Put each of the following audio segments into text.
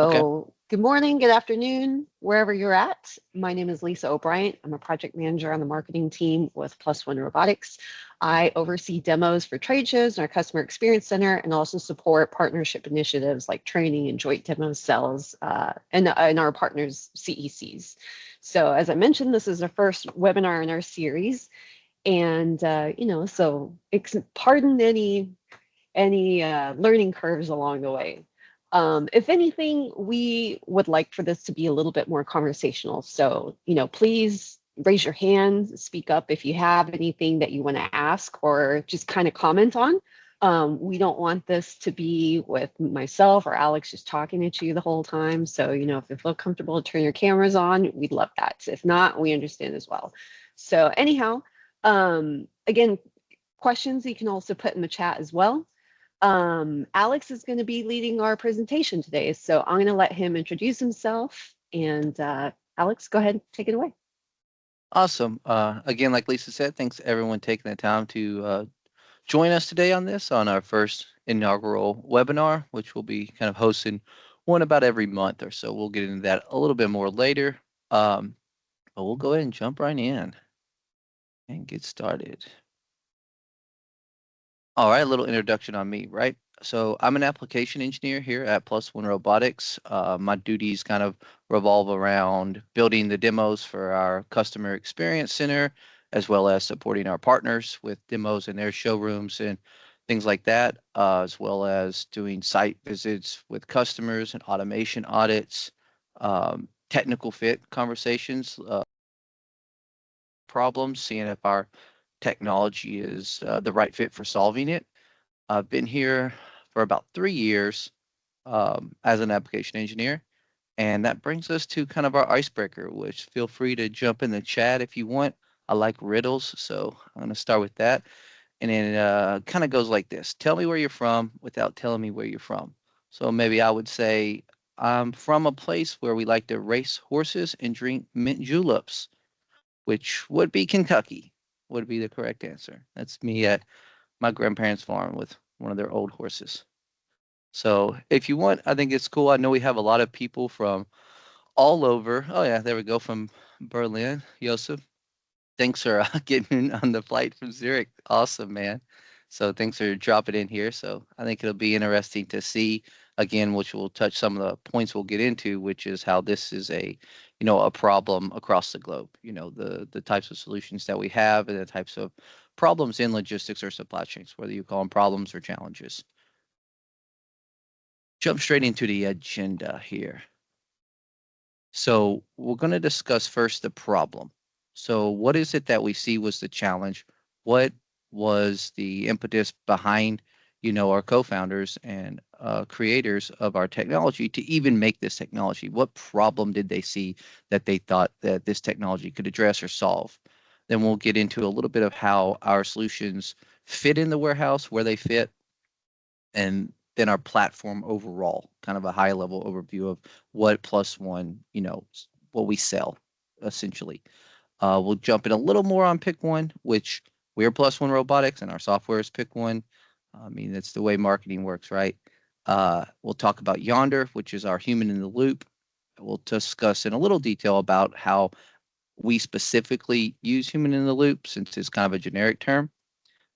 Okay. So, good morning, good afternoon, wherever you're at. My name is Lisa O'Brien. I'm a project manager on the marketing team with Plus One Robotics. I oversee demos for trade shows in our customer experience center and also support partnership initiatives like training and joint demo cells and our partners' CECs. So, as I mentioned, this is our first webinar in our series. And, so pardon any learning curves along the way. If anything, we would like for this to be a little bit more conversational. So, please raise your hand, speak up if you have anything that you want to ask or just kind of comment on. We don't want this to be with myself or Alex just talking at you the whole time. So, if you feel comfortable to turn your cameras on, we'd love that. If not, we understand as well. So, anyhow, again, questions you can also put in the chat as well. Alex is going to be leading our presentation today, so I'm going to let him introduce himself. And Alex, go ahead, take it away. Awesome. Again, like Lisa said, thanks everyone taking the time to join us today on our first inaugural webinar, which we'll be kind of hosting one about every month or so. We'll get into that a little bit more later. But we'll go ahead and jump right in and get started. All right, a little introduction on me, right? So I'm an application engineer here at Plus One Robotics. My duties kind of revolve around building the demos for our customer experience center, as well as supporting our partners with demos in their showrooms and things like that, as well as doing site visits with customers and automation audits, technical fit conversations, problems, seeing if our technology is the right fit for solving it. I've been here for about 3 years as an application engineer. And that brings us to kind of our icebreaker, which feel free to jump in the chat if you want. I like riddles, so I'm going to start with that. And then kind of goes like this. Tell me where you're from without telling me where you're from. So maybe I would say, I'm from a place where we like to race horses and drink mint juleps, which would be Kentucky, would be the correct answer. That's me at my grandparents' farm with one of their old horses. So if you want, I think it's cool. I know we have a lot of people from all over. Oh yeah, there we go, from Berlin. Joseph, thanks for getting on the flight from Zurich. Awesome, man. So thanks for dropping in here. So I think it'll be interesting to see again, which will touch some of the points we'll get into, which is how this is a problem across the globe. The types of solutions that we have and the types of problems in logistics or supply chains, whether you call them problems or challenges. Jump straight into the agenda here. So we're going to discuss first the problem. So what is it that we see was the challenge? What was the impetus behind, our co-founders and creators of our technology to even make this technology? What problem did they see that they thought that this technology could address or solve? Then we'll get into a little bit of how our solutions fit in the warehouse, where they fit, and then our platform overall, kind of a high level overview of what Plus One, what we sell essentially. We'll jump in a little more on Pick One, which we're Plus One Robotics and our software is Pick One. I mean, that's the way marketing works, right? We'll talk about Yonder, which is our human in the loop. We'll discuss in a little detail about how we specifically use human in the loop since it's kind of a generic term.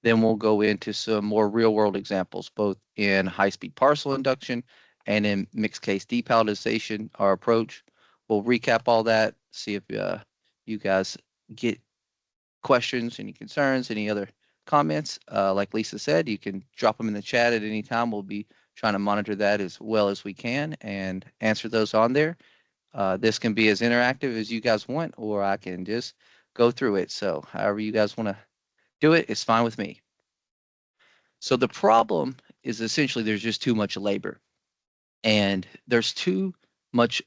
Then we'll go into some more real world examples, both in high speed parcel induction and in mixed case depalletization, our approach. We'll recap all that, see if you guys get questions, any concerns, any other comments. Like Lisa said, you can drop them in the chat at any time. We'll be trying to monitor that as well as we can and answer those on there. This can be as interactive as you guys want, or I can just go through it. So however you guys want to do it, it's fine with me. So the problem is essentially there's just too much labor, and there's too much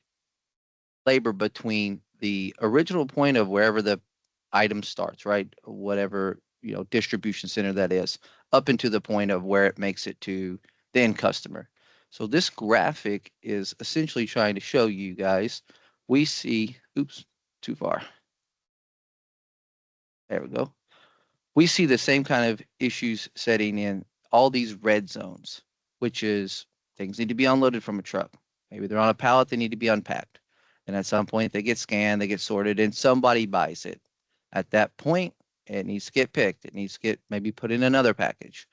labor between the original point of wherever the item starts, right? Whatever, distribution center that is, up into the point of where it makes it to the end customer. So this graphic is essentially trying to show you guys, we see, oops, too far. There we go. We see the same kind of issues setting in all these red zones, which is things need to be unloaded from a truck. Maybe they're on a pallet, they need to be unpacked. And at some point, they get scanned, they get sorted, and somebody buys it. At that point, it needs to get picked. It needs to get maybe put in another package,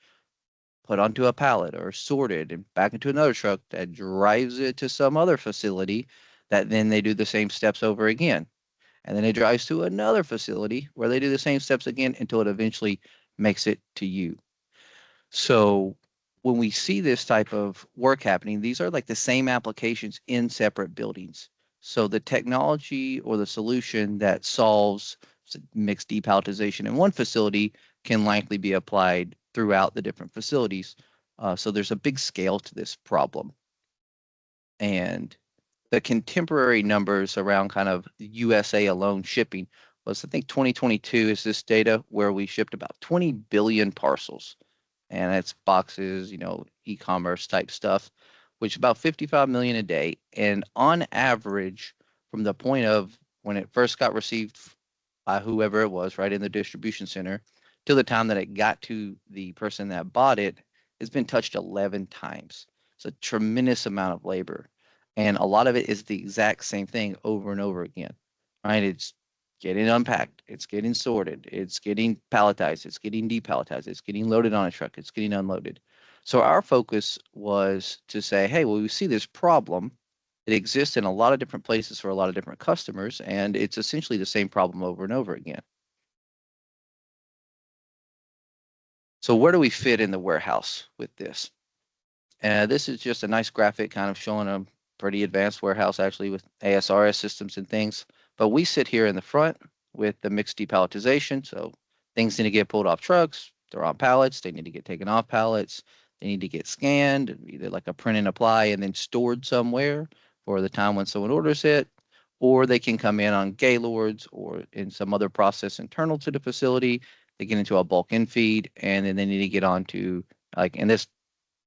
put onto a pallet, or sorted and back into another truck that drives it to some other facility that then they do the same steps over again. And then it drives to another facility where they do the same steps again until it eventually makes it to you. So when we see this type of work happening, these are like the same applications in separate buildings. So the technology or the solution that solves mixed depalletization in one facility can likely be applied throughout the different facilities. So there's a big scale to this problem. And the contemporary numbers around kind of the USA alone shipping was, I think 2022 is this data where we shipped about 20 billion parcels, and it's boxes, e-commerce type stuff, which about 55 million a day. And on average, from the point of when it first got received by whoever it was, right in the distribution center, till the time that it got to the person that bought it, it's been touched 11 times. It's a tremendous amount of labor. And a lot of it is the exact same thing over and over again, right? It's getting unpacked, it's getting sorted, it's getting palletized, it's getting depalletized, it's getting loaded on a truck, it's getting unloaded. So our focus was to say, hey, well, we see this problem. It exists in a lot of different places for a lot of different customers, and it's essentially the same problem over and over again. So where do we fit in the warehouse with this? This is just a nice graphic kind of showing a pretty advanced warehouse actually with ASRS systems and things. But we sit here in the front with the mixed depalletization. So things need to get pulled off trucks. They're on pallets. They need to get taken off pallets. They need to get scanned, either like a print and apply and then stored somewhere for the time when someone orders it. Or they can come in on gaylords or in some other process internal to the facility. They get into a bulk in feed and then they need to get onto, like in this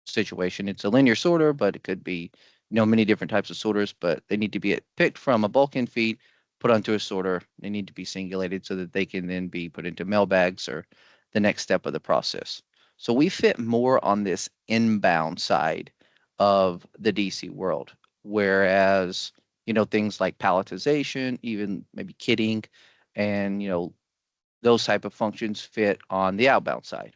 situation. It's a linear sorter, but it could be, many different types of sorters, but they need to be picked from a bulk in feed, put onto a sorter. They need to be singulated so that they can then be put into mail bags or the next step of the process. So we fit more on this inbound side of the DC world, whereas, things like palletization, even maybe kitting, and, those type of functions fit on the outbound side.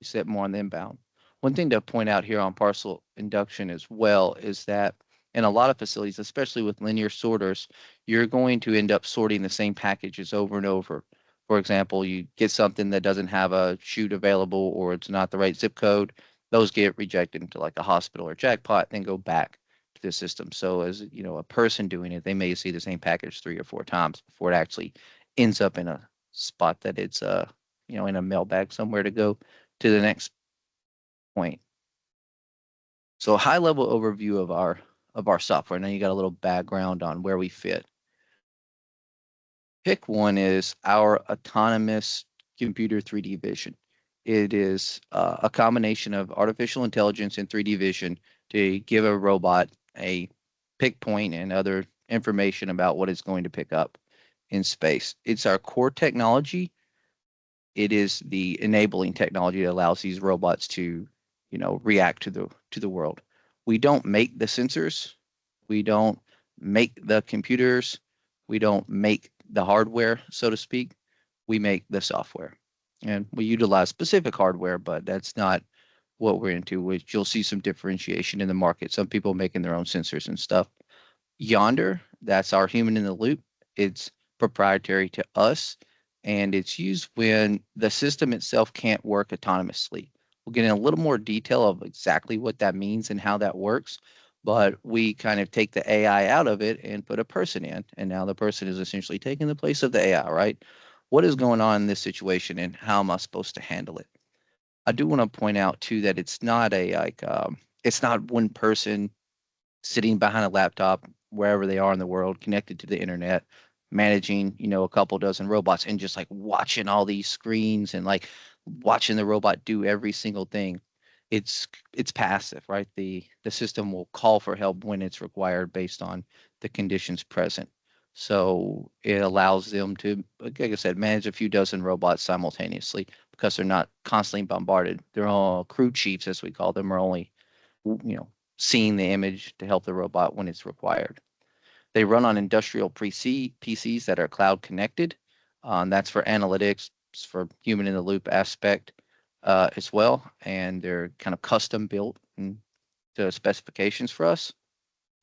We sit more on the inbound. One thing to point out here on parcel induction as well is that in a lot of facilities, especially with linear sorters, you're going to end up sorting the same packages over and over. For example, you get something that doesn't have a chute available or it's not the right zip code, those get rejected into like a hospital or jackpot, then go back to the system. So as a person doing it, they may see the same package 3 or 4 times before it actually ends up in a spot that it's in a mailbag somewhere to go to the next point. So a high level overview of our software. Now you got a little background on where we fit. Pick one is our autonomous computer 3D vision. It is a combination of artificial intelligence and 3D vision to give a robot a pick point and other information about what it's going to pick up in space. It's our core technology. It is the enabling technology that allows these robots to, react to the world. We don't make the sensors. We don't make the computers. We don't make the hardware, so to speak. We make the software. And we utilize specific hardware, but that's not what we're into, which you'll see some differentiation in the market. Some people making their own sensors and stuff. Yonder, that's our human in the loop. It's proprietary to us, and it's used when the system itself can't work autonomously. We'll get in a little more detail of exactly what that means and how that works, but we kind of take the AI out of it and put a person in, and now the person is essentially taking the place of the AI, right? What is going on in this situation, and how am I supposed to handle it? I do want to point out too that it's not it's not one person sitting behind a laptop wherever they are in the world, connected to the internet, managing, a couple dozen robots and just like watching all these screens and like watching the robot do every single thing. It's passive, right? The system will call for help when it's required based on the conditions present. So it allows them to, like I said, manage a few dozen robots simultaneously because they're not constantly bombarded. They're all crew chiefs, as we call them, are only, seeing the image to help the robot when it's required. They run on industrial PCs that are cloud connected. That's for analytics, for human in the loop aspect as well. And they're kind of custom built to specifications for us.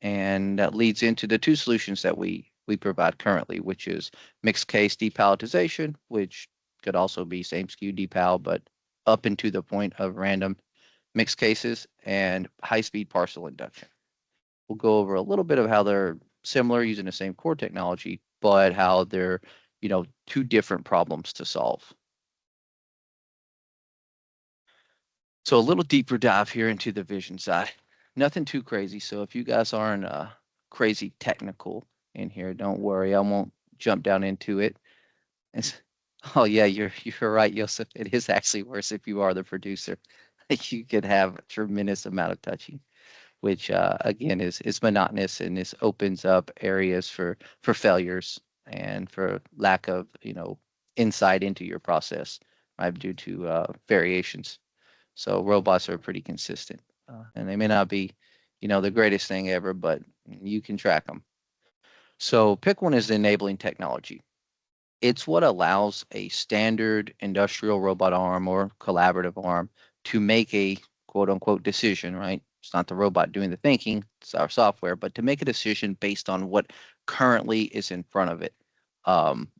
And that leads into the two solutions that we provide currently, which is mixed case depalletization, which could also be same SKU depal, but up into the point of random mixed cases, and high-speed parcel induction. We'll go over a little bit of how they're similar using the same core technology, but how they're, two different problems to solve. So a little deeper dive here into the vision side. Nothing too crazy. So if you guys aren't crazy technical in here, don't worry. I won't jump down into it. It's, oh yeah, you're right, Joseph. It is actually worse if you are the producer. You could have a tremendous amount of touching, which again is monotonous, and this opens up areas for failures and for lack of insight into your process, right, due to variations. So robots are pretty consistent, and they may not be, the greatest thing ever, but you can track them. So pick one is the enabling technology. It's what allows a standard industrial robot arm or collaborative arm to make a quote unquote decision, right? It's not the robot doing the thinking, it's our software, but to make a decision based on what currently is in front of it.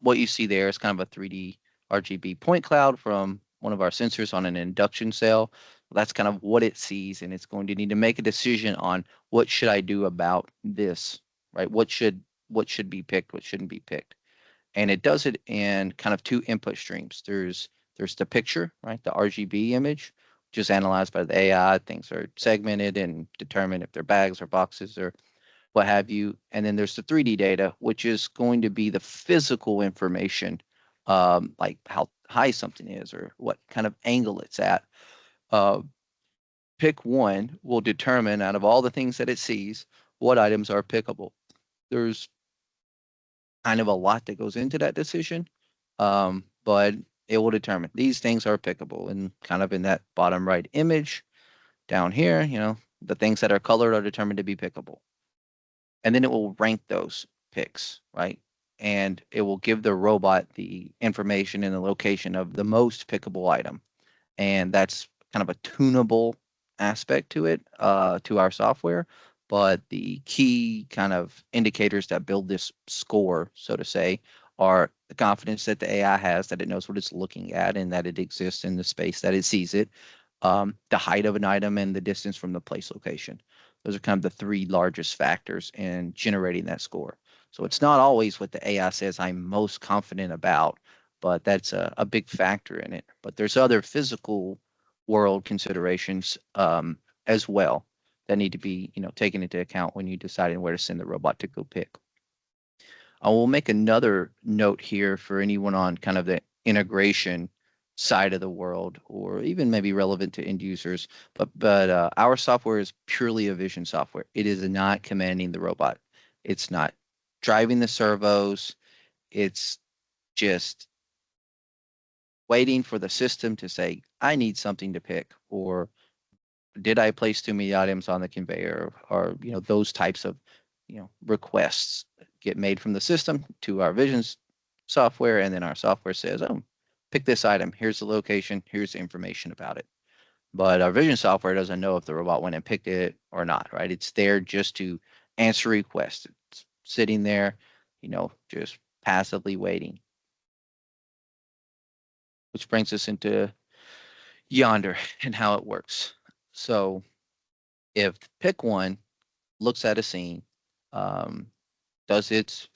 What you see there is kind of a 3D RGB point cloud from one of our sensors on an induction cell. That's kind of what it sees, and it's going to need to make a decision on what should I do about this, right? What should be picked, what shouldn't be picked, and it does it in kind of two input streams. There's the picture, right, the RGB image, which is analyzed by the AI. Things are segmented and determine if they're bags or boxes or what have you. And then there's the 3D data, which is going to be the physical information, like how high something is or what kind of angle it's at. Uh, Pick one will determine out of all the things that it sees what items are pickable. There's kind of a lot that goes into that decision, but it will determine these things are pickable. And kind of in that bottom right image down here, the things that are colored are determined to be pickable. And then it will rank those picks, right? And it will give the robot the information and the location of the most pickable item. And that's kind of a tunable aspect to it, to our software. But the key kind of indicators that build this score, so to say, are the confidence that the AI has that it knows what it's looking at and that it exists in the space that it sees it, the height of an item, and the distance from the place location. Those are kind of the three largest factors in generating that score. So it's not always what the AI says I'm most confident about, but that's a big factor in it. But there's other physical world considerations as well that need to be, taken into account when you deciding where to send the robot to go pick. I will make another note here for anyone on kind of the integration side of the world, or even maybe relevant to end users. But our software is purely a vision software. It is not commanding the robot. It's not driving the servos. It's just waiting for the system to say, I need something to pick, or did I place too many items on the conveyor, or those types of requests get made from the system to our visions software, and then our software says, oh, pick this item, here's the location, here's the information about it. But our vision software doesn't know if the robot went and picked it or not, right? It's there just to answer requests. It's sitting there, just passively waiting. Which brings us into Yonder and how it works. So if pick one looks at a scene, um, does its,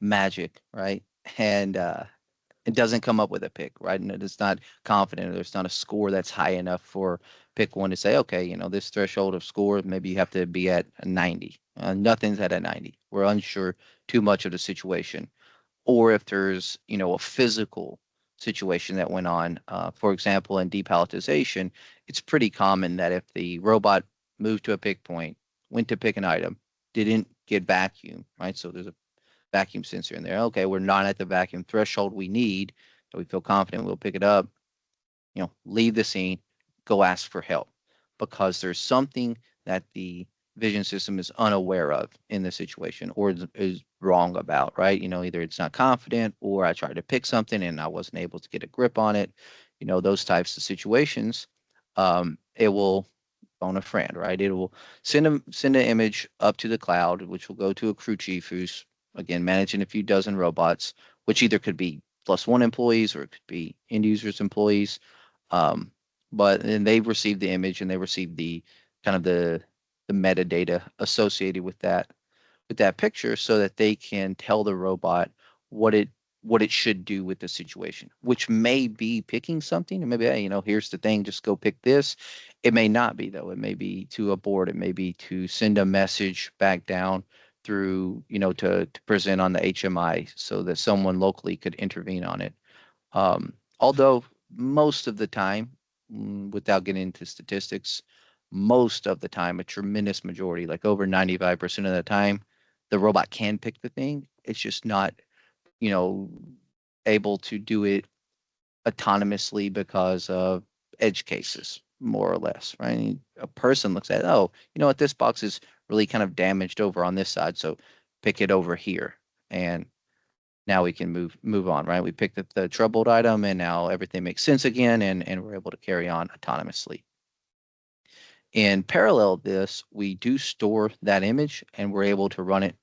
magic, right? And it doesn't come up with a pick, right? And it's not confident, or there's not a score that's high enough for pick one to say, okay, this threshold of score, maybe you have to be at a 90. Nothing's at a 90. We're unsure too much of the situation. Or if there's, a physical situation that went on. For example, in depalletization, it's pretty common that if the robot moved to a pick point, went to pick an item, didn't get vacuum, right? So there's a vacuum sensor in there. Okay, we're not at the vacuum threshold we need, so we feel confident we'll pick it up, leave the scene, go ask for help, because there's something that the vision system is unaware of in the situation or is wrong about, right? Either it's not confident or I tried to pick something and I wasn't able to get a grip on it. Those types of situations. It will phone a friend, right? It will send an image up to the cloud, which will go to a crew chief who's again managing a few dozen robots, which either could be plus one employees or it could be end users employees. Um, but then they receive the image and they receive the kind of the metadata associated with that picture so that they can tell the robot what it what it should do with the situation, which may be picking something, and maybe, hey, here's the thing, just go pick this. It may not be though. It may be to abort. It may be to send a message back down through, to present on the HMI so that someone locally could intervene on it. Although most of the time, without getting into statistics, most of the time, a tremendous majority, like over 95% of the time, the robot can pick the thing. It's just not, you know, able to do it autonomously because of edge cases, more or less, right? A person looks at, oh, you know what, this box is really kind of damaged over on this side, so pick it over here. And now we can move on, right? We picked up the troubled item and now everything makes sense again and we're able to carry on autonomously. In parallel to this, we do store that image and we're able to run it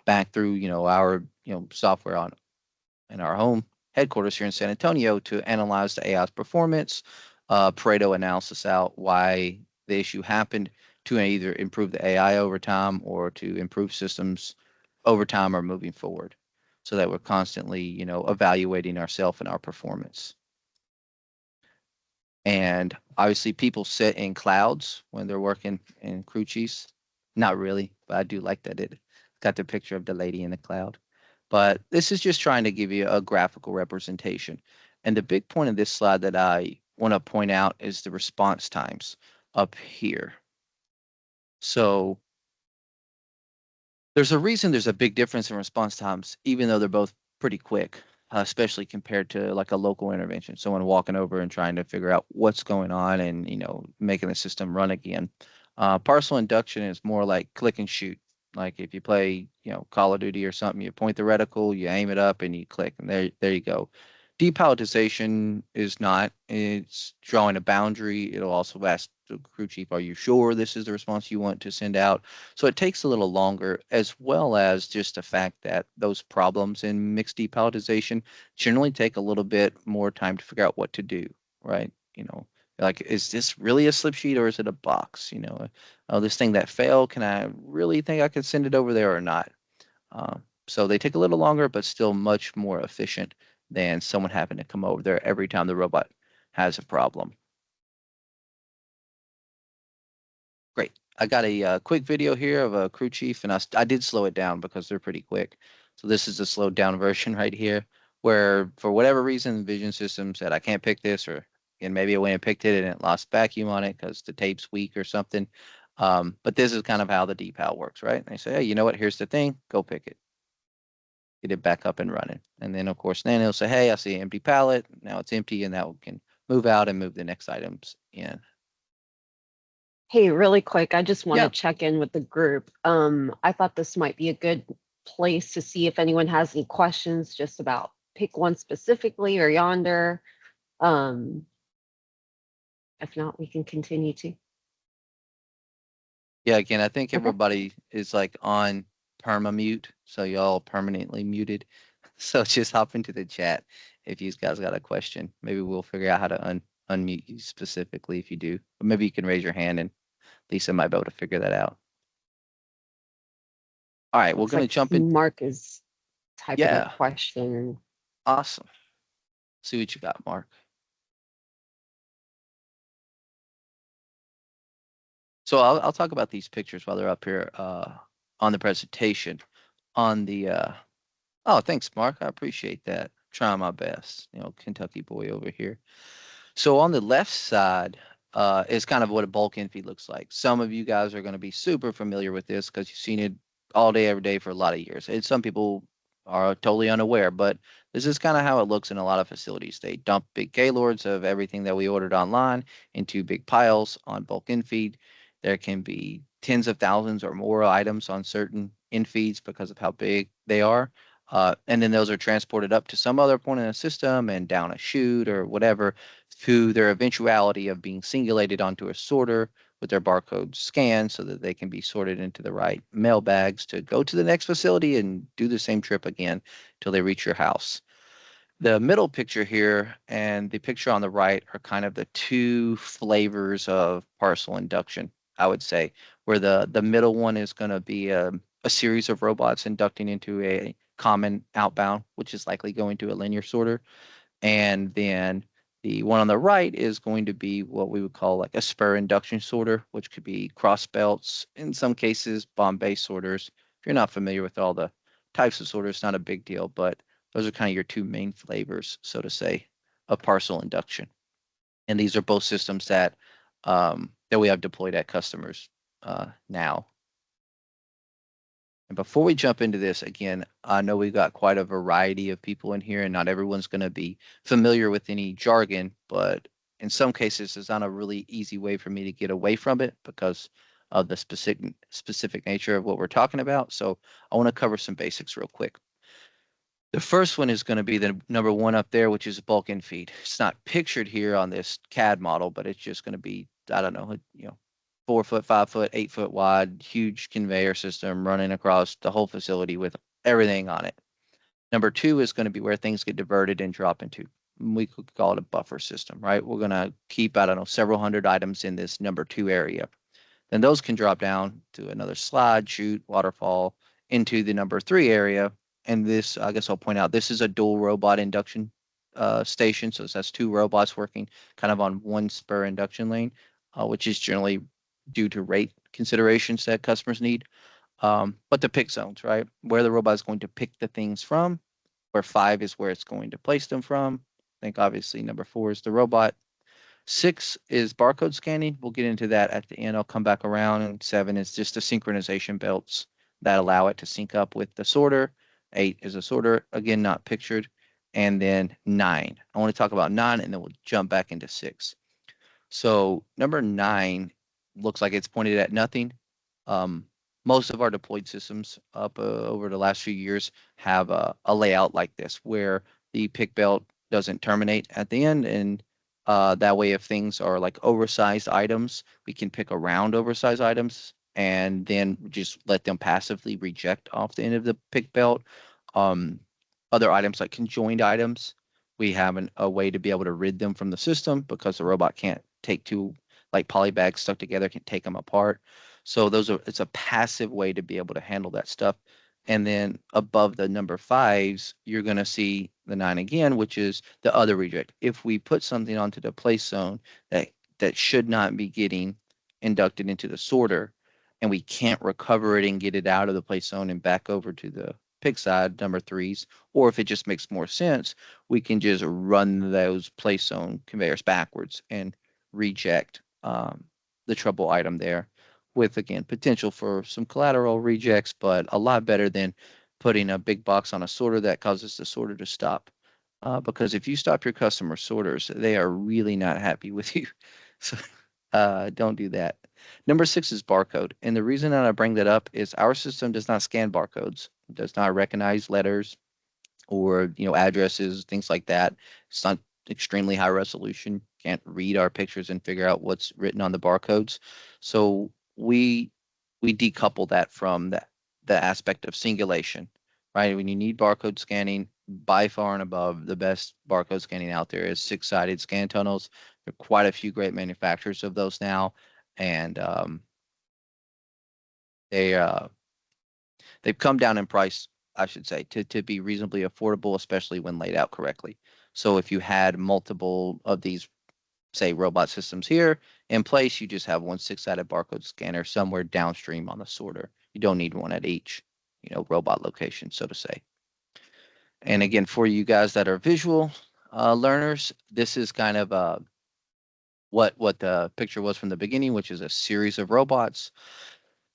back through, our, software on in our home headquarters here in San Antonio to analyze the AI's performance, Pareto analysis out why the issue happened to either improve the AI over time or to improve systems over time or moving forward so that we're constantly, evaluating ourselves and our performance. And obviously, people sit in clouds when they're working in crew chiefs. Not really, but I do like that it got the picture of the lady in the cloud. But this is just trying to give you a graphical representation. And the big point of this slide that I want to point out is the response times up here. So there's a reason there's a big difference in response times, even though they're both pretty quick, especially compared to like a local intervention, someone walking over and trying to figure out what's going on and making the system run again. Partial induction is more like click and shoot. Like if you play, Call of Duty or something, you point the reticle, you aim it up, and you click, and there you go. Depalletization is not. It's drawing a boundary. It'll also ask the crew chief, "Are you sure this is the response you want to send out?" So it takes a little longer, as well as just the fact that those problems in mixed depalletization generally take a little bit more time to figure out what to do, right? Like, is this really a slip sheet or is it a box? Oh, this thing that failed, can I really think I could send it over there or not? So they take a little longer, but still much more efficient than someone having to come over there every time the robot has a problem. Great. I got a quick video here of a crew chief, and I did slow it down because they're pretty quick. So this is a slowed down version right here, where for whatever reason, Vision System said, I can't pick this, or and maybe I went and picked it and it lost vacuum on it because the tape's weak or something. But this is kind of how the decal works, right? They say, hey, you know what? Here's the thing. Go pick it. Get it back up and running. And then, of course, then it'll say, hey, I see an empty pallet. Now it's empty, and that can move out and move the next items in. Hey, really quick, I just want to Yeah. check in with the group. I thought this might be a good place to see if anyone has any questions just about pick one specifically or yonder. Um, if not, we can continue to. Yeah, again, I think Okay. everybody is like on perma mute, so y'all permanently muted. So just hop into the chat if you guys got a question. Maybe we'll figure out how to unmute you specifically if you do. Or maybe you can raise your hand and Lisa might be able to figure that out. All right, we're Looks gonna like jump in. Mark is typing a Yeah, question. awesome. See what you got, Mark. So I'll talk about these pictures while they're up here on the presentation. On the oh, thanks, Mark. I appreciate that. Trying my best. Kentucky boy over here. So on the left side is kind of what a bulk infeed looks like. Some of you guys are going to be super familiar with this because you've seen it all day, every day for a lot of years. And some people are totally unaware, but this is kind of how it looks in a lot of facilities. They dump big gaylords of everything that we ordered online into big piles on bulk infeed. There can be tens of thousands or more items on certain in feeds because of how big they are. And then those are transported up to some other point in the system and down a chute or whatever to their eventuality of being singulated onto a sorter with their barcode scanned so that they can be sorted into the right mail bags to go to the next facility and do the same trip again till they reach your house. The middle picture here and the picture on the right are kind of the two flavors of parcel induction, I would say, where the middle one is going to be a series of robots inducting into a common outbound, which is likely going to a linear sorter. And then the one on the right is going to be what we would call like a spur induction sorter, which could be cross belts, in some cases, Bombay sorters. If you're not familiar with all the types of sorters, not a big deal, but those are kind of your two main flavors, so to say, of parcel induction. And these are both systems that we have deployed at customers now. And before we jump into this, again, I know we've got quite a variety of people in here, and not everyone's going to be familiar with any jargon, but in some cases, it's not a really easy way for me to get away from it because of the specific nature of what we're talking about. So I want to cover some basics real quick. The first one is going to be the number one up there, which is bulk in feed. It's not pictured here on this CAD model, but it's just going to be, I don't know, 4 foot, 5 foot, 8 foot wide, huge conveyor system running across the whole facility with everything on it. Number two is going to be where things get diverted and drop into. We could call it a buffer system, right? We're going to keep, I don't know, several hundred items in this number two area. Then those can drop down to another slide, chute, waterfall into the number three area. And this, I guess I'll point out, this is a dual robot induction station. So that's two robots working kind of on one spur induction lane, which is generally due to rate considerations that customers need. But the pick zones, right? Where the robot is going to pick the things from, where five is where it's going to place them from. I think obviously number four is the robot. Six is barcode scanning. We'll get into that at the end. I'll come back around. And seven is just the synchronization belts that allow it to sync up with the sorter. Eight is a sorter, again, not pictured. And then nine. I want to talk about nine, and then we'll jump back into six. So number nine looks like it's pointed at nothing. Um, Most of our deployed systems up over the last few years have a layout like this, where the pick belt doesn't terminate at the end, and that way, if things are like oversized items, we can pick around oversized items and then just let them passively reject off the end of the pick belt. Um, Other items like conjoined items, we have a way to be able to rid them from the system because the robot can't take two like poly bags stuck together, can take them apart. So it's a passive way to be able to handle that stuff. And then above the number fives, you're going to see the nine again, which is the other reject. If we put something onto the place zone that should not be getting inducted into the sorter, and we can't recover it and get it out of the place zone and back over to the pick side, number threes, or if it just makes more sense, we can just run those place zone conveyors backwards and reject the trouble item there with, again, potential for some collateral rejects, but a lot better than putting a big box on a sorter that causes the sorter to stop. Because if you stop your customer sorters, they are really not happy with you. So don't do that. Number six is barcode. And the reason that I bring that up is our system does not scan barcodes, does not recognize letters or addresses, things like that. It's not extremely high resolution. Can't read our pictures and figure out what's written on the barcodes. So we decouple that from the aspect of singulation, right? When you need barcode scanning, by far and above, the best barcode scanning out there is six-sided scan tunnels. There are quite a few great manufacturers of those now, and they they've come down in price, I should say, to be reasonably affordable, especially when laid out correctly. So if you had multiple of these, say, robot systems here in place, you just have one six-sided barcode scanner somewhere downstream on the sorter. You don't need one at each, robot location, so to say. And again, for you guys that are visual learners, this is kind of what the picture was from the beginning, which is a series of robots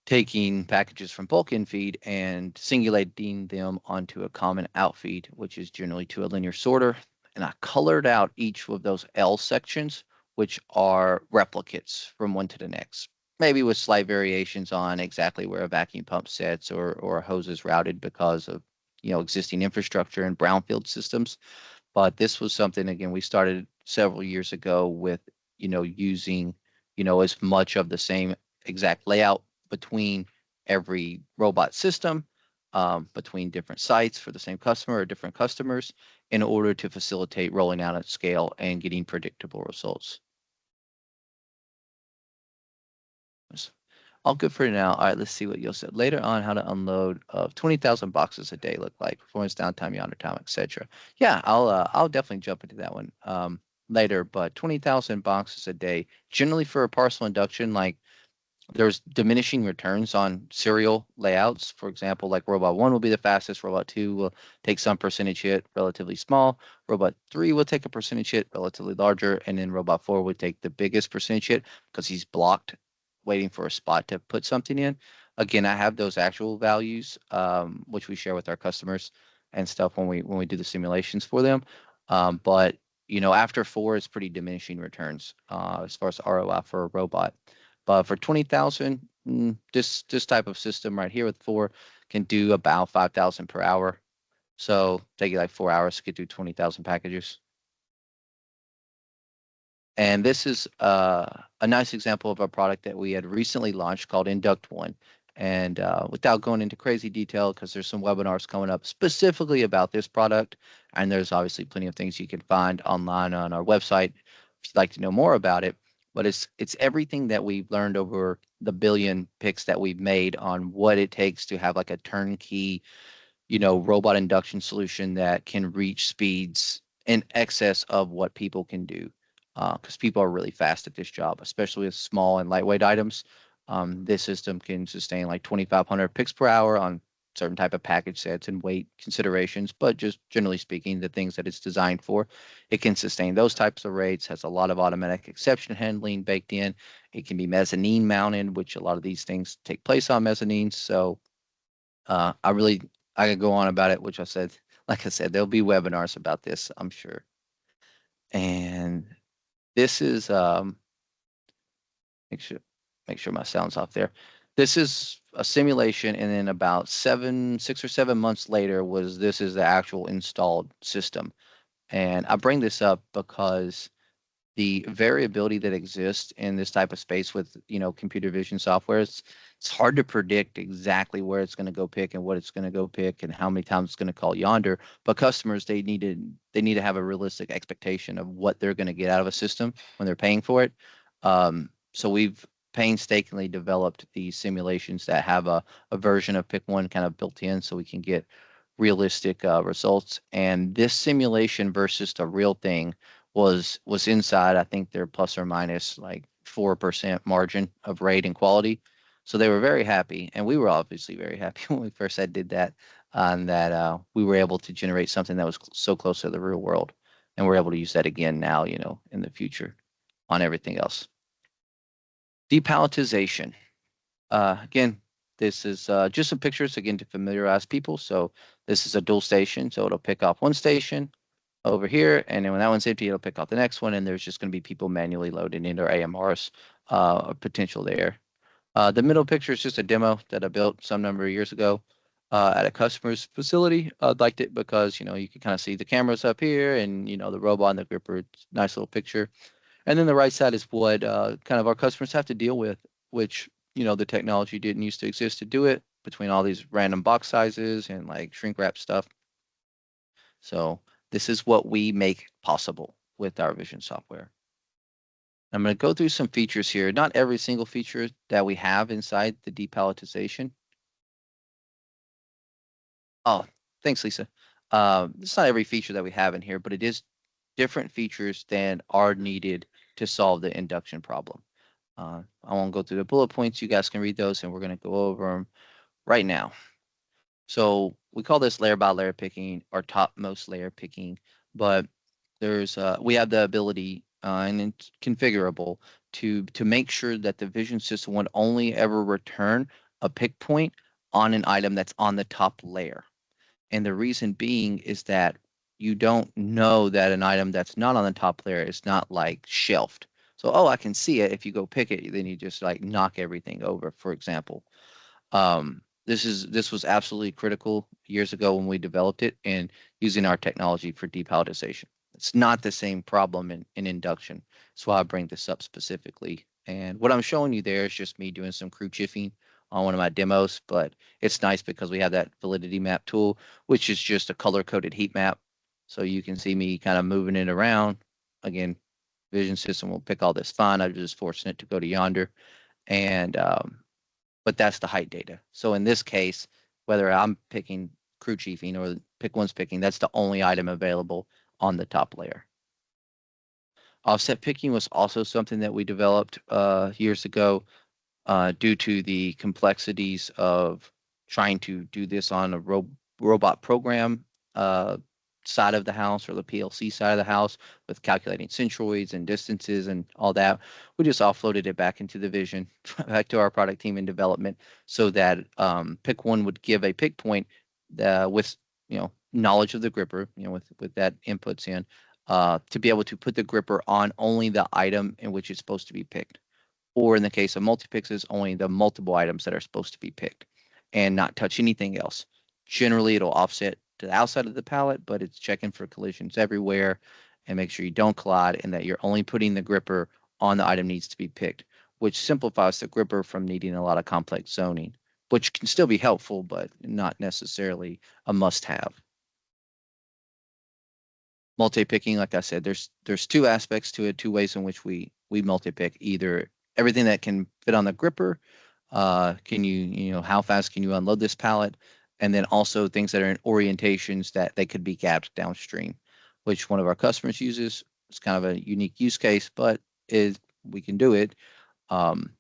taking packages from bulk in feed and singulating them onto a common out feed, which is generally to a linear sorter. And I colored out each of those L sections, which are replicates from one to the next. maybe with slight variations on exactly where a vacuum pump sits or a hose is routed because of existing infrastructure and brownfield systems. But this was something, again, we started several years ago with using as much of the same exact layout between every robot system, between different sites for the same customer or different customers, in order to facilitate rolling out at scale and getting predictable results. All good for now. All right, let's see what you'll say. Later on, how to unload of 20,000 boxes a day look like, performance, downtime, yonder time, etc. Yeah, I'll definitely jump into that one later, but 20,000 boxes a day, generally for a parcel induction, like there's diminishing returns on serial layouts. For example, like robot one will be the fastest, robot two will take some percentage hit, relatively small, robot three will take a percentage hit, relatively larger, and then robot four would take the biggest percentage hit because he's blocked waiting for a spot to put something in. Again, I have those actual values, which we share with our customers and stuff when we do the simulations for them. But after four, it's pretty diminishing returns as far as ROI for a robot. But for 20,000, this type of system right here with four can do about 5,000 per hour. So take you like 4 hours to get through 20,000 packages. And this is a nice example of a product that we had recently launched called Induct One. And without going into crazy detail, because there's some webinars coming up specifically about this product, and there's obviously plenty of things you can find online on our website if you'd like to know more about it. But it's everything that we've learned over the billion picks that we've made on what it takes to have like a turnkey robot induction solution that can reach speeds in excess of what people can do. Because people are really fast at this job, especially with small and lightweight items. This system can sustain like 2,500 picks per hour on certain type of package sets and weight considerations, but just generally speaking, the things that it's designed for, it can sustain those types of rates, has a lot of automatic exception handling baked in. It can be mezzanine mounted, which a lot of these things take place on mezzanines. So I could go on about it, which like I said, there'll be webinars about this, I'm sure. And this is make sure make sure my sound's off there. This is a simulation, and then about 6 or 7 months later was this is the actual installed system. And I bring this up because the variability that exists in this type of space with computer vision software, it's hard to predict exactly where it's going to go pick and what it's going to go pick and how many times it's going to call yonder. But customers, they need to have a realistic expectation of what they're going to get out of a system when they're paying for it. So we've painstakingly developed these simulations that have a version of pick one kind of built in so we can get realistic results. And this simulation versus the real thing was inside, I think they're plus or minus like 4% margin of rate and quality. So they were very happy, and we were obviously very happy when we first had did that, and that we were able to generate something that was so close to the real world, and we're able to use that again now, in the future on everything else. Depalletization. Again, this is just some pictures again to familiarize people. So this is a dual station, so it'll pick off one station over here, and then when that one's empty, it'll pick off the next one, and there's just going to be people manually loading into our AMRs potential there. The middle picture is just a demo that I built some number of years ago at a customer's facility. I liked it because you can kind of see the cameras up here, and the robot and the gripper. It's a nice little picture. And then the right side is what kind of our customers have to deal with, which the technology didn't used to exist to do it between all these random box sizes and like shrink wrap stuff. So this is what we make possible with our vision software. I'm going to go through some features here. Not every single feature that we have inside the depalletization. Oh, thanks, Lisa. It's not every feature that we have in here, but it is different features than are needed to solve the induction problem. I won't go through the bullet points. You guys can read those, and we're going to go over them right now. So we call this layer by layer picking or topmost layer picking, but we have the ability and it's configurable to make sure that the vision system would only ever return a pick point on an item that's on the top layer. And the reason being is that you don't know that an item that's not on the top layer is not like shelved. So, oh, I can see it. If you go pick it, then you just like knock everything over, for example. This was absolutely critical years ago when we developed it and using our technology for depalletization. It's not the same problem in induction. That's why I bring this up specifically. And what I'm showing you there is just me doing some crew chiffing on one of my demos, but it's nice because we have that validity map tool, which is just a color coded heat map. So you can see me kind of moving it around. Again, vision system will pick all this fine. I'm just forcing it to go to yonder. And but that's the height data. So in this case, whether I'm picking crew chiefing or pick one's picking, that's the only item available on the top layer. Offset picking was also something that we developed years ago due to the complexities of trying to do this on a robot program uh, side of the house or the PLC side of the house with calculating centroids and distances and all that. We just offloaded it back into the vision, back to our product team in development, so that pick one would give a pick point with knowledge of the gripper, with that inputs in. To be able to put the gripper on only the item in which it's supposed to be picked, or in the case of multi-picks, is only the multiple items that are supposed to be picked and not touch anything else. Generally, it'll offset to the outside of the pallet, but it's checking for collisions everywhere and make sure you don't collide and that you're only putting the gripper on the item needs to be picked, which simplifies the gripper from needing a lot of complex zoning, which can still be helpful, but not necessarily a must-have. Multi-picking, like I said, there's two aspects to it, two ways in which we multi-pick. Either everything that can fit on the gripper, can how fast can you unload this pallet, and then also things that are in orientations that they could be gapped downstream, which one of our customers uses. It's kind of a unique use case, but we can do it. Um,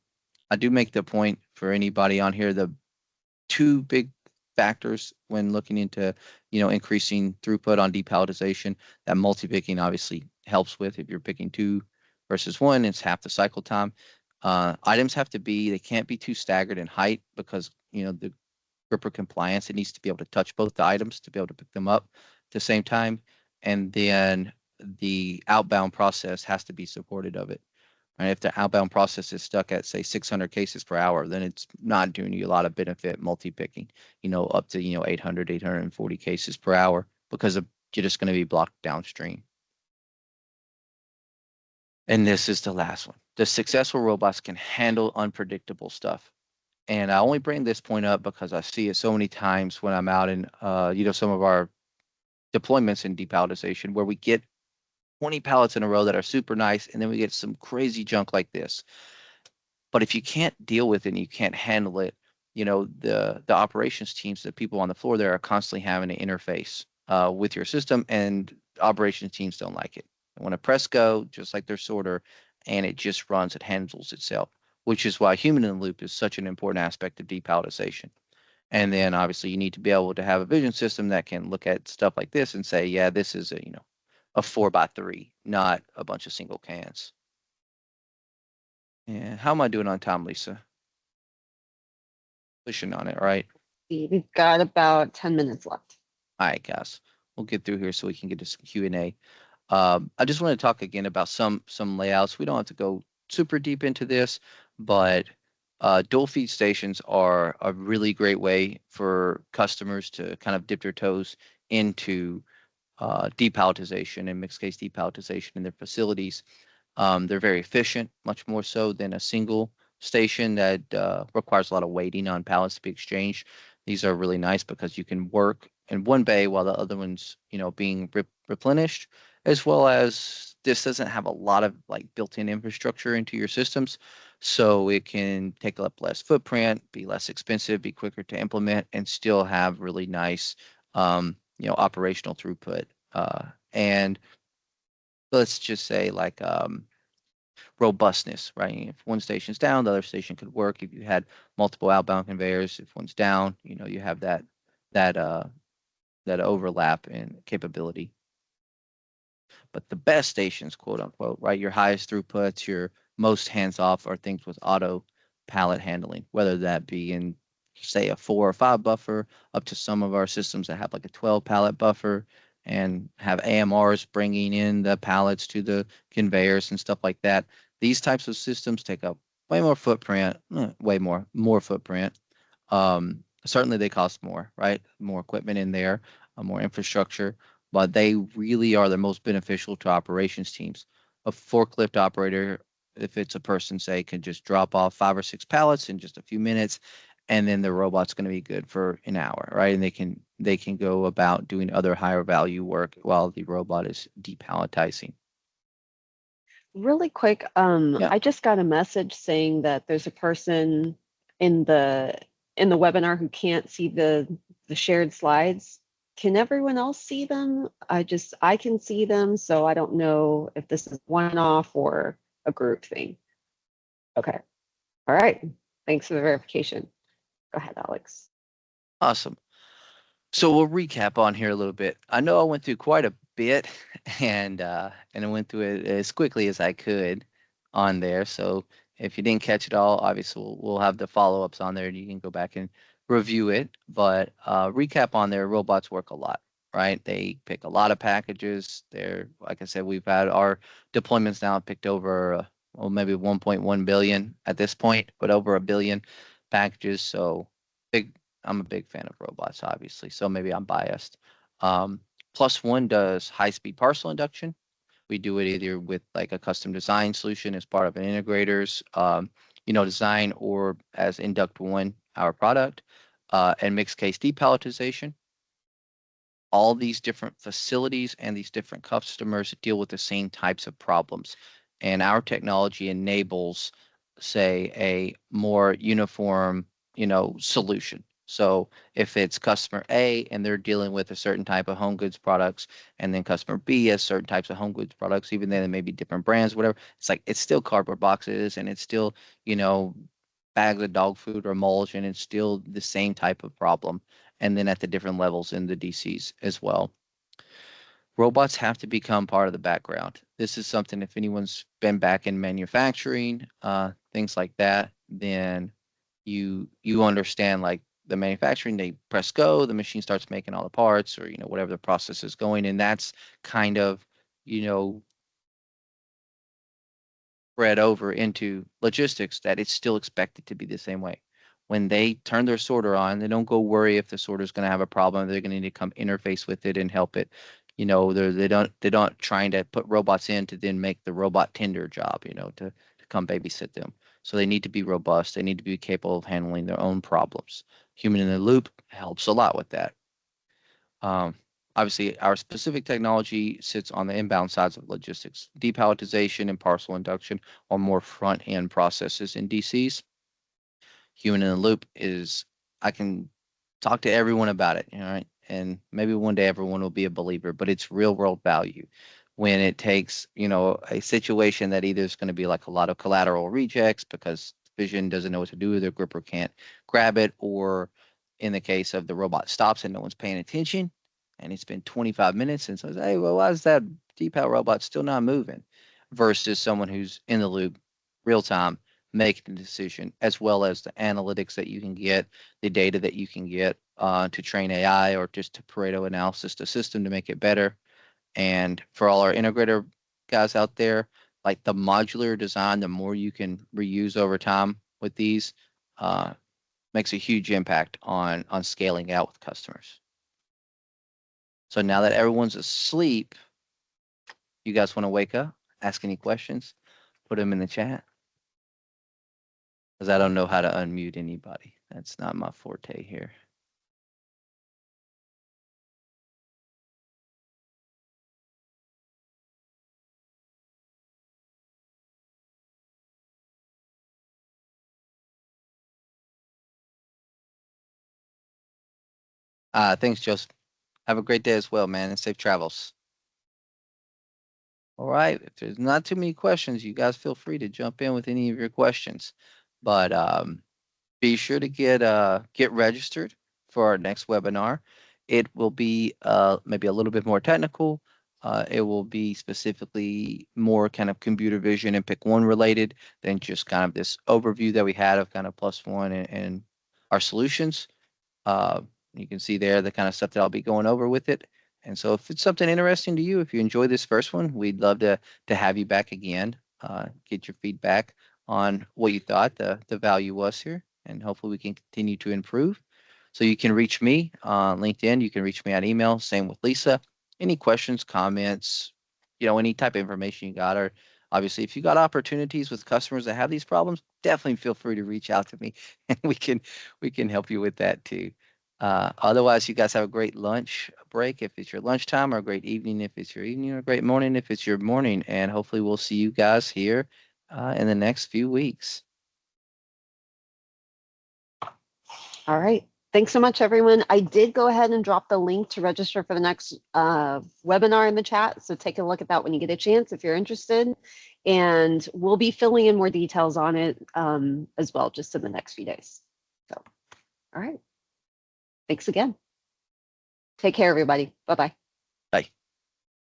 I do make the point for anybody on here, the two big factors when looking into, increasing throughput on depalletization that multi-picking obviously helps with. If you're picking two versus one, it's half the cycle time. Items they can't be too staggered in height because, the gripper compliance, it needs to be able to touch both the items to be able to pick them up at the same time. And then the outbound process has to be supported of it. And if the outbound process is stuck at, say, 600 cases per hour, then it's not doing you a lot of benefit multi-picking, up to, 800, 840 cases per hour because you're just going to be blocked downstream. And this is the last one. The successful robots can handle unpredictable stuff. And I only bring this point up because I see it so many times when I'm out in, some of our deployments in depalletization where we get 20 pallets in a row that are super nice, and then we get some crazy junk like this. But if you can't deal with it and you can't handle it, the operations teams, the people on the floor there are constantly having to interface with your system, and operations teams don't like it. They want to press go, just like their sorter, and it just runs, it handles itself, which is why human in the loop is such an important aspect of depalletization. And then obviously you need to be able to have a vision system that can look at stuff like this and say, yeah, this is a 4x3, not a bunch of single cans. Yeah, how am I doing on time, Lisa? Pushing on it, right? We've got about 10 minutes left. All right, guys, we'll get through here so we can get to some Q&A. I just want to talk again about some layouts. We don't have to go super deep into this, but dual feed stations are a really great way for customers to kind of dip their toes into depalletization and mixed case depalletization in their facilities. They're very efficient, much more so than a single station that requires a lot of waiting on pallets to be exchanged. These are really nice because you can work in one bay while the other one's, being replenished, as well as this doesn't have a lot of like built-in infrastructure into your systems. So it can take up less footprint, be less expensive, be quicker to implement, and still have really nice, operational throughput. And let's just say like robustness, right? If one station's down, the other station could work. If you had multiple outbound conveyors, if one's down, you have that uh that overlap and capability. But the best stations, quote unquote, right? Your highest throughputs, your most hands off are things with auto pallet handling, whether that be in, say, a 4 or 5 buffer, up to some of our systems that have like a 12 pallet buffer and have AMRs bringing in the pallets to the conveyors and stuff like that. These types of systems take up way more footprint, way more footprint. Certainly they cost more, right? More equipment in there, more infrastructure, but they really are the most beneficial to operations teams. A forklift operator, if it's a person, say, can just drop off 5 or 6 pallets in just a few minutes, and then the robot's going to be good for an hour, right? And they can go about doing other higher value work while the robot is depalletizing. Really quick, Yeah. I just got a message saying that there's a person in the in the webinar who can't see the shared slides. Can everyone else see them? I can see them, so I don't know if this is one-off or a group thing. Okay. All right. Thanks for the verification. Go ahead, Alex. Awesome. So we'll recap on here a little bit. I know I went through quite a bit and I went through it as quickly as I could on there. So if you didn't catch it all, obviously we'll have the follow-ups on there and you can go back and review it. But recap on there, robots work a lot, right? They pick a lot of packages. They're, like I said, we've had our deployments now picked over, well, maybe 1.1 billion at this point, but over a billion packages. So big I'm a big fan of robots, obviously, so maybe I'm biased. Plus One does high-speed parcel induction. We do it either with like a custom design solution as part of an integrator's, design or as Induct One, our product, and mixed case depalletization. All these different facilities and these different customers deal with the same types of problems. And our technology enables, say, a more uniform, solution. So if it's customer A and they're dealing with a certain type of home goods products, and then customer B has certain types of home goods products, even though they may be different brands, whatever, it's like it's still cardboard boxes and it's still, you know, bags of dog food or mulch, and it's still the same type of problem and then at the different levels in the DCs as well. Robots have to become part of the background. This is something, if anyone's been back in manufacturing, things like that, then you understand like the manufacturing, they press go, the machine starts making all the parts or whatever the process is going, and that's kind of you know spread over into logistics that it's still expected to be the same way. When they turn their sorter on, they don't go worry if the sorter is going to have a problem. They're going to need to come interface with it and help it. They don't trying to put robots in to then make the robot tender job, to come babysit them. So they need to be robust. They need to be capable of handling their own problems. Human in the loop helps a lot with that. Um, Obviously, our specific technology sits on the inbound sides of logistics. Depalletization and parcel induction are more front-end processes in DCs. Human in the loop is, I can talk to everyone about it, right? And maybe one day everyone will be a believer, but it's real world value when it takes, a situation that either is going to be like a lot of collateral rejects because vision doesn't know what to do, the gripper can't grab it, or in the case of the robot stops and no one's paying attention and it's been 25 minutes and says, hey, well, why is that decal robot still not moving? Versus someone who's in the loop real time making the decision, as well as the analytics that you can get, the data that you can get to train AI or just to Pareto analysis the system to make it better. And for all our integrator guys out there, like the modular design, the more you can reuse over time with these, uh, makes a huge impact on scaling out with customers. So now that everyone's asleep, you guys want to wake up, ask any questions, put them in the chat because I don't know how to unmute anybody. That's not my forte here. Thanks, Joseph. Have a great day as well, man, and safe travels. All right. If there's not too many questions, you guys feel free to jump in with any of your questions. But be sure to get registered for our next webinar. It will be maybe a little bit more technical. It will be specifically more kind of computer vision and pick one related than just kind of this overview that we had of kind of plus one and our solutions. Uh, you can see there the kind of stuff that I'll be going over with it. And so if it's something interesting to you, if you enjoy this first one, we'd love to have you back again. get your feedback on what you thought the value was here, and hopefully we can continue to improve. So you can reach me on LinkedIn. You can reach me on email. Same with Lisa. Any questions, comments, any type of information you got, or obviously if you got opportunities with customers that have these problems, definitely feel free to reach out to me, and we can help you with that too. Otherwise, you guys have a great lunch break if it's your lunchtime, or a great evening if it's your evening, or a great morning if it's your morning. And hopefully, we'll see you guys here in the next few weeks. All right. Thanks so much, everyone. I did go ahead and drop the link to register for the next webinar in the chat. So take a look at that when you get a chance if you're interested. And we'll be filling in more details on it as well, just in the next few days. So, all right. Thanks again. Take care, everybody. Bye-bye. Bye.